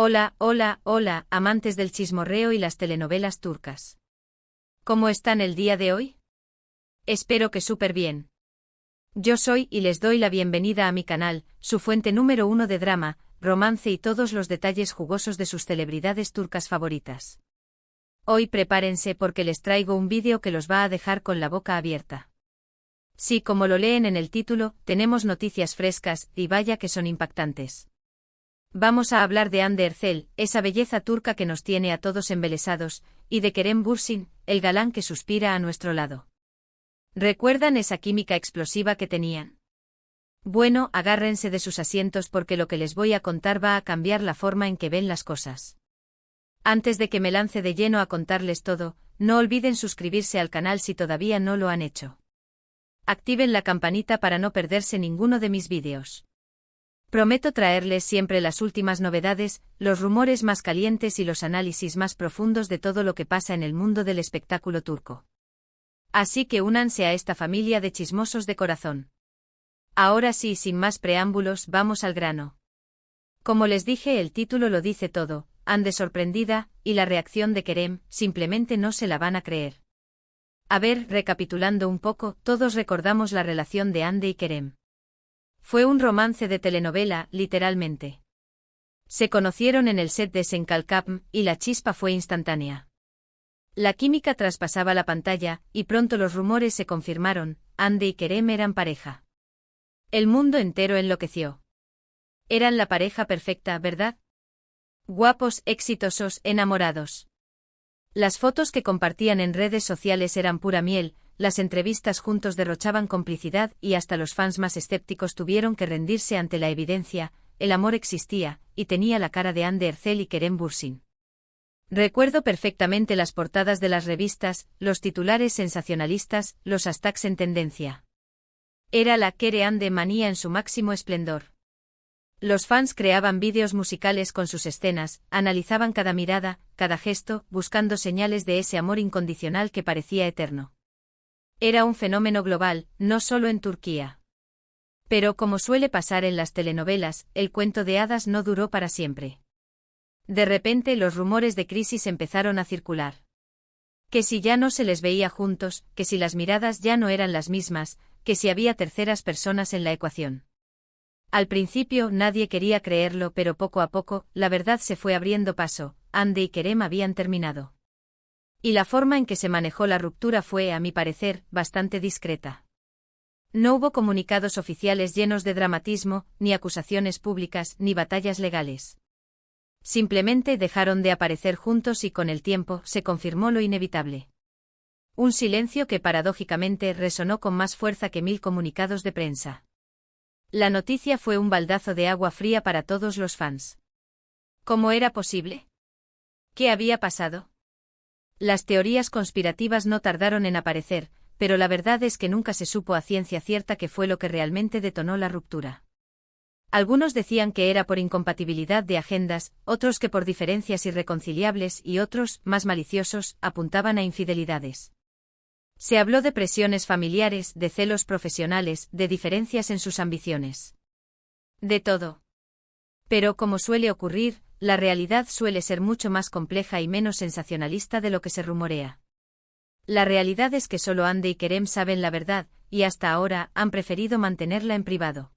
Hola, hola, hola, amantes del chismorreo y las telenovelas turcas. ¿Cómo están el día de hoy? Espero que súper bien. Yo soy y les doy la bienvenida a mi canal, su fuente número uno de drama, romance y todos los detalles jugosos de sus celebridades turcas favoritas. Hoy prepárense porque les traigo un vídeo que los va a dejar con la boca abierta. Sí, como lo leen en el título, tenemos noticias frescas, y vaya que son impactantes. Vamos a hablar de Hande Erçel, esa belleza turca que nos tiene a todos embelesados, y de Kerem Bürsin, el galán que suspira a nuestro lado. ¿Recuerdan esa química explosiva que tenían? Bueno, agárrense de sus asientos porque lo que les voy a contar va a cambiar la forma en que ven las cosas. Antes de que me lance de lleno a contarles todo, no olviden suscribirse al canal si todavía no lo han hecho. Activen la campanita para no perderse ninguno de mis vídeos. Prometo traerles siempre las últimas novedades, los rumores más calientes y los análisis más profundos de todo lo que pasa en el mundo del espectáculo turco. Así que únanse a esta familia de chismosos de corazón. Ahora sí, sin más preámbulos, vamos al grano. Como les dije, el título lo dice todo, Hande sorprendida, y la reacción de Kerem, simplemente no se la van a creer. A ver, recapitulando un poco, todos recordamos la relación de Hande y Kerem. Fue un romance de telenovela, literalmente. Se conocieron en el set de Sen Kalkapm, y la chispa fue instantánea. La química traspasaba la pantalla, y pronto los rumores se confirmaron, Hande y Kerem eran pareja. El mundo entero enloqueció. Eran la pareja perfecta, ¿verdad? Guapos, exitosos, enamorados. Las fotos que compartían en redes sociales eran pura miel, las entrevistas juntos derrochaban complicidad y hasta los fans más escépticos tuvieron que rendirse ante la evidencia, el amor existía, y tenía la cara de Hande Erçel y Kerem Bürsin. Recuerdo perfectamente las portadas de las revistas, los titulares sensacionalistas, los hashtags en tendencia. Era la Kere Hande manía en su máximo esplendor. Los fans creaban vídeos musicales con sus escenas, analizaban cada mirada, cada gesto, buscando señales de ese amor incondicional que parecía eterno. Era un fenómeno global, no solo en Turquía. Pero como suele pasar en las telenovelas, el cuento de hadas no duró para siempre. De repente los rumores de crisis empezaron a circular. Que si ya no se les veía juntos, que si las miradas ya no eran las mismas, que si había terceras personas en la ecuación. Al principio nadie quería creerlo, pero poco a poco, la verdad se fue abriendo paso, Hande y Kerem habían terminado. Y la forma en que se manejó la ruptura fue, a mi parecer, bastante discreta. No hubo comunicados oficiales llenos de dramatismo, ni acusaciones públicas, ni batallas legales. Simplemente dejaron de aparecer juntos y con el tiempo se confirmó lo inevitable. Un silencio que paradójicamente resonó con más fuerza que 1000 comunicados de prensa. La noticia fue un baldazo de agua fría para todos los fans. ¿Cómo era posible? ¿Qué había pasado? Las teorías conspirativas no tardaron en aparecer, pero la verdad es que nunca se supo a ciencia cierta qué fue lo que realmente detonó la ruptura. Algunos decían que era por incompatibilidad de agendas, otros que por diferencias irreconciliables y otros, más maliciosos, apuntaban a infidelidades. Se habló de presiones familiares, de celos profesionales, de diferencias en sus ambiciones. De todo. Pero como suele ocurrir, la realidad suele ser mucho más compleja y menos sensacionalista de lo que se rumorea. La realidad es que solo Hande y Kerem saben la verdad, y hasta ahora han preferido mantenerla en privado.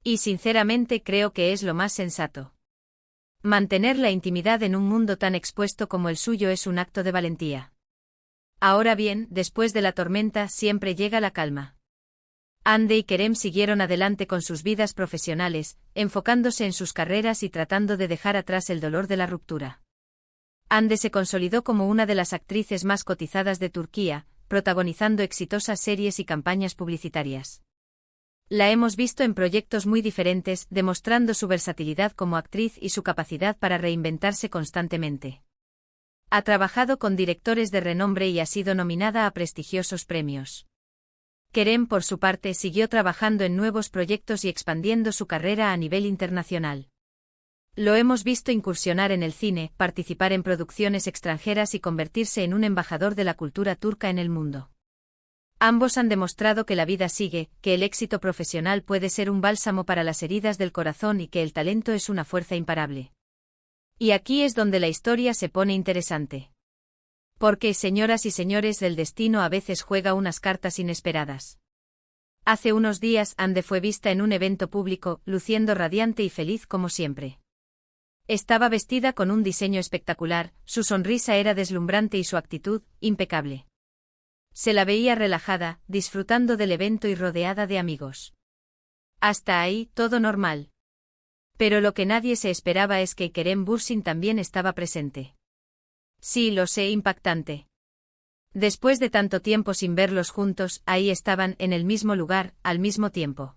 Y sinceramente creo que es lo más sensato. Mantener la intimidad en un mundo tan expuesto como el suyo es un acto de valentía. Ahora bien, después de la tormenta siempre llega la calma. Hande y Kerem siguieron adelante con sus vidas profesionales, enfocándose en sus carreras y tratando de dejar atrás el dolor de la ruptura. Hande se consolidó como una de las actrices más cotizadas de Turquía, protagonizando exitosas series y campañas publicitarias. La hemos visto en proyectos muy diferentes, demostrando su versatilidad como actriz y su capacidad para reinventarse constantemente. Ha trabajado con directores de renombre y ha sido nominada a prestigiosos premios. Kerem, por su parte, siguió trabajando en nuevos proyectos y expandiendo su carrera a nivel internacional. Lo hemos visto incursionar en el cine, participar en producciones extranjeras y convertirse en un embajador de la cultura turca en el mundo. Ambos han demostrado que la vida sigue, que el éxito profesional puede ser un bálsamo para las heridas del corazón y que el talento es una fuerza imparable. Y aquí es donde la historia se pone interesante. Porque, señoras y señores, el destino a veces juega unas cartas inesperadas. Hace unos días Ande fue vista en un evento público, luciendo radiante y feliz como siempre. Estaba vestida con un diseño espectacular, su sonrisa era deslumbrante y su actitud, impecable. Se la veía relajada, disfrutando del evento y rodeada de amigos. Hasta ahí, todo normal. Pero lo que nadie se esperaba es que Kerem Bürsin también estaba presente. Sí, lo sé, impactante. Después de tanto tiempo sin verlos juntos, ahí estaban, en el mismo lugar, al mismo tiempo.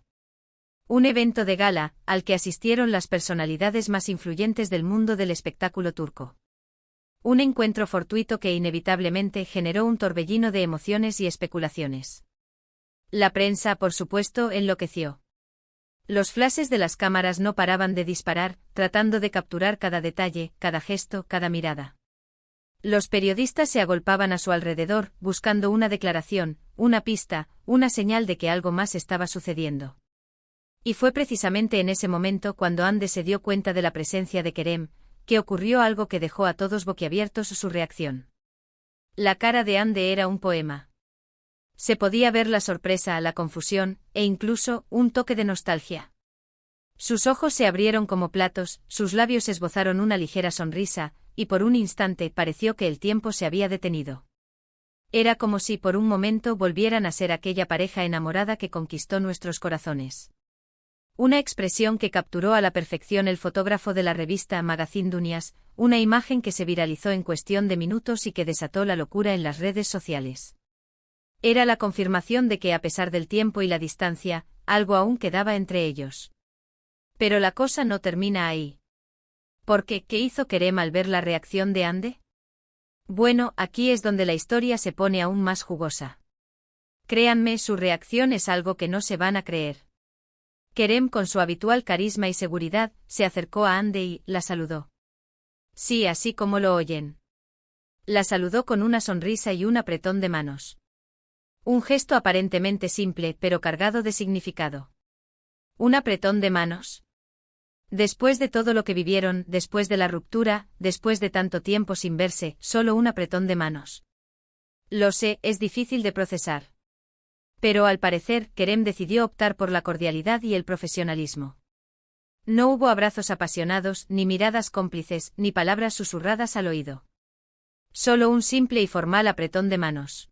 Un evento de gala, al que asistieron las personalidades más influyentes del mundo del espectáculo turco. Un encuentro fortuito que inevitablemente generó un torbellino de emociones y especulaciones. La prensa, por supuesto, enloqueció. Los flashes de las cámaras no paraban de disparar, tratando de capturar cada detalle, cada gesto, cada mirada. Los periodistas se agolpaban a su alrededor, buscando una declaración, una pista, una señal de que algo más estaba sucediendo. Y fue precisamente en ese momento cuando Ande se dio cuenta de la presencia de Kerem, que ocurrió algo que dejó a todos boquiabiertos su reacción. La cara de Ande era un poema. Se podía ver la sorpresa, la confusión, e incluso, un toque de nostalgia. Sus ojos se abrieron como platos, sus labios esbozaron una ligera sonrisa, y por un instante pareció que el tiempo se había detenido. Era como si por un momento volvieran a ser aquella pareja enamorada que conquistó nuestros corazones. Una expresión que capturó a la perfección el fotógrafo de la revista Magazine Dunyas, una imagen que se viralizó en cuestión de minutos y que desató la locura en las redes sociales. Era la confirmación de que a pesar del tiempo y la distancia, algo aún quedaba entre ellos. Pero la cosa no termina ahí. Porque, ¿qué hizo Kerem al ver la reacción de Ande? Bueno, aquí es donde la historia se pone aún más jugosa. Créanme, su reacción es algo que no se van a creer. Kerem, con su habitual carisma y seguridad, se acercó a Ande y la saludó. Sí, así como lo oyen. La saludó con una sonrisa y un apretón de manos. Un gesto aparentemente simple, pero cargado de significado. ¿Un apretón de manos? Después de todo lo que vivieron, después de la ruptura, después de tanto tiempo sin verse, solo un apretón de manos. Lo sé, es difícil de procesar. Pero al parecer, Kerem decidió optar por la cordialidad y el profesionalismo. No hubo abrazos apasionados, ni miradas cómplices, ni palabras susurradas al oído. Solo un simple y formal apretón de manos.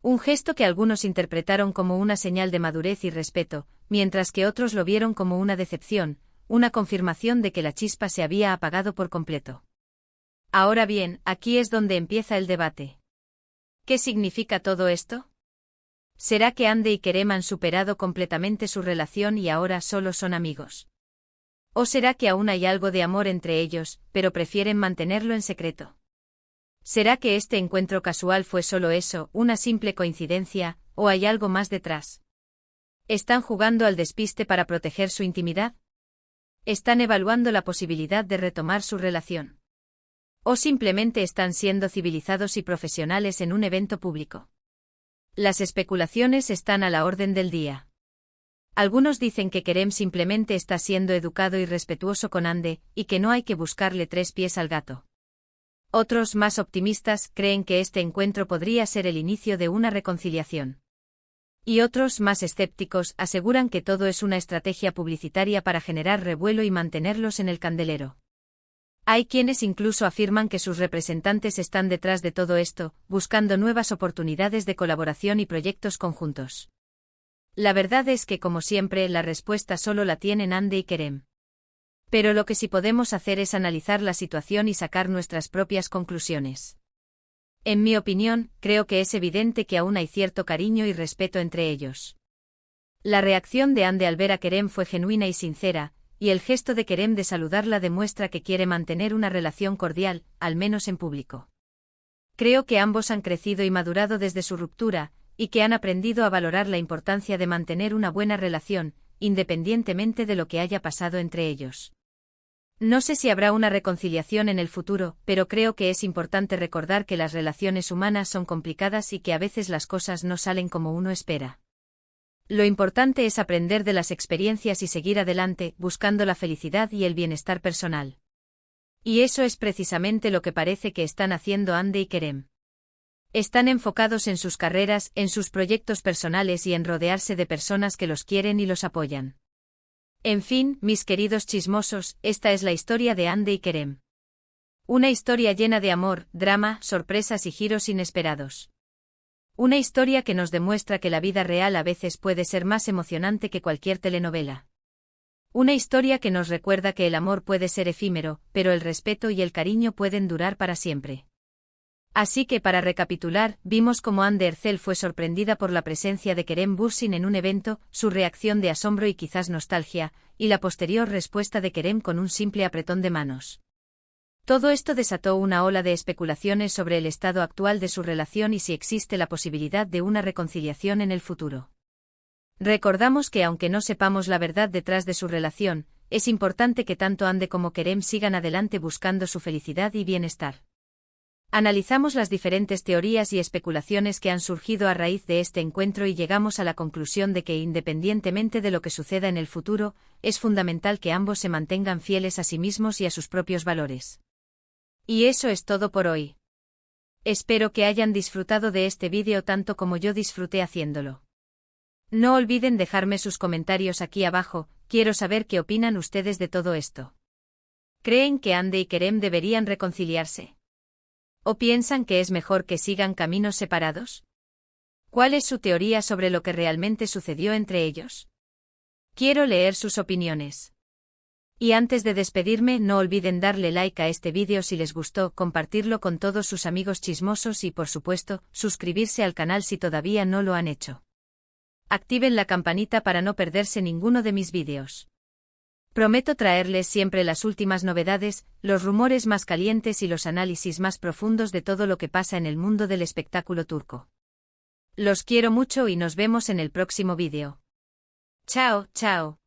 Un gesto que algunos interpretaron como una señal de madurez y respeto, mientras que otros lo vieron como una decepción, una confirmación de que la chispa se había apagado por completo. Ahora bien, aquí es donde empieza el debate. ¿Qué significa todo esto? ¿Será que Ande y Kerem han superado completamente su relación y ahora solo son amigos? ¿O será que aún hay algo de amor entre ellos, pero prefieren mantenerlo en secreto? ¿Será que este encuentro casual fue solo eso, una simple coincidencia, o hay algo más detrás? ¿Están jugando al despiste para proteger su intimidad? ¿Están evaluando la posibilidad de retomar su relación? ¿O simplemente están siendo civilizados y profesionales en un evento público? Las especulaciones están a la orden del día. Algunos dicen que Kerem simplemente está siendo educado y respetuoso con Ande, y que no hay que buscarle tres pies al gato. Otros, más optimistas, creen que este encuentro podría ser el inicio de una reconciliación. Y otros, más escépticos, aseguran que todo es una estrategia publicitaria para generar revuelo y mantenerlos en el candelero. Hay quienes incluso afirman que sus representantes están detrás de todo esto, buscando nuevas oportunidades de colaboración y proyectos conjuntos. La verdad es que, como siempre, la respuesta solo la tienen Ande y Kerem. Pero lo que sí podemos hacer es analizar la situación y sacar nuestras propias conclusiones. En mi opinión, creo que es evidente que aún hay cierto cariño y respeto entre ellos. La reacción de Ande al ver a Kerem fue genuina y sincera, y el gesto de Kerem de saludarla demuestra que quiere mantener una relación cordial, al menos en público. Creo que ambos han crecido y madurado desde su ruptura, y que han aprendido a valorar la importancia de mantener una buena relación, independientemente de lo que haya pasado entre ellos. No sé si habrá una reconciliación en el futuro, pero creo que es importante recordar que las relaciones humanas son complicadas y que a veces las cosas no salen como uno espera. Lo importante es aprender de las experiencias y seguir adelante, buscando la felicidad y el bienestar personal. Y eso es precisamente lo que parece que están haciendo Hande y Kerem. Están enfocados en sus carreras, en sus proyectos personales y en rodearse de personas que los quieren y los apoyan. En fin, mis queridos chismosos, esta es la historia de Hande y Kerem. Una historia llena de amor, drama, sorpresas y giros inesperados. Una historia que nos demuestra que la vida real a veces puede ser más emocionante que cualquier telenovela. Una historia que nos recuerda que el amor puede ser efímero, pero el respeto y el cariño pueden durar para siempre. Así que para recapitular, vimos cómo Hande Erçel fue sorprendida por la presencia de Kerem Bürsin en un evento, su reacción de asombro y quizás nostalgia, y la posterior respuesta de Kerem con un simple apretón de manos. Todo esto desató una ola de especulaciones sobre el estado actual de su relación y si existe la posibilidad de una reconciliación en el futuro. Recordamos que aunque no sepamos la verdad detrás de su relación, es importante que tanto Hande como Kerem sigan adelante buscando su felicidad y bienestar. Analizamos las diferentes teorías y especulaciones que han surgido a raíz de este encuentro y llegamos a la conclusión de que independientemente de lo que suceda en el futuro, es fundamental que ambos se mantengan fieles a sí mismos y a sus propios valores. Y eso es todo por hoy. Espero que hayan disfrutado de este vídeo tanto como yo disfruté haciéndolo. No olviden dejarme sus comentarios aquí abajo, quiero saber qué opinan ustedes de todo esto. ¿Creen que Hande y Kerem deberían reconciliarse? ¿O piensan que es mejor que sigan caminos separados? ¿Cuál es su teoría sobre lo que realmente sucedió entre ellos? Quiero leer sus opiniones. Y antes de despedirme, no olviden darle like a este vídeo si les gustó, compartirlo con todos sus amigos chismosos y por supuesto, suscribirse al canal si todavía no lo han hecho. Activen la campanita para no perderse ninguno de mis vídeos. Prometo traerles siempre las últimas novedades, los rumores más calientes y los análisis más profundos de todo lo que pasa en el mundo del espectáculo turco. Los quiero mucho y nos vemos en el próximo vídeo. Chao, chao.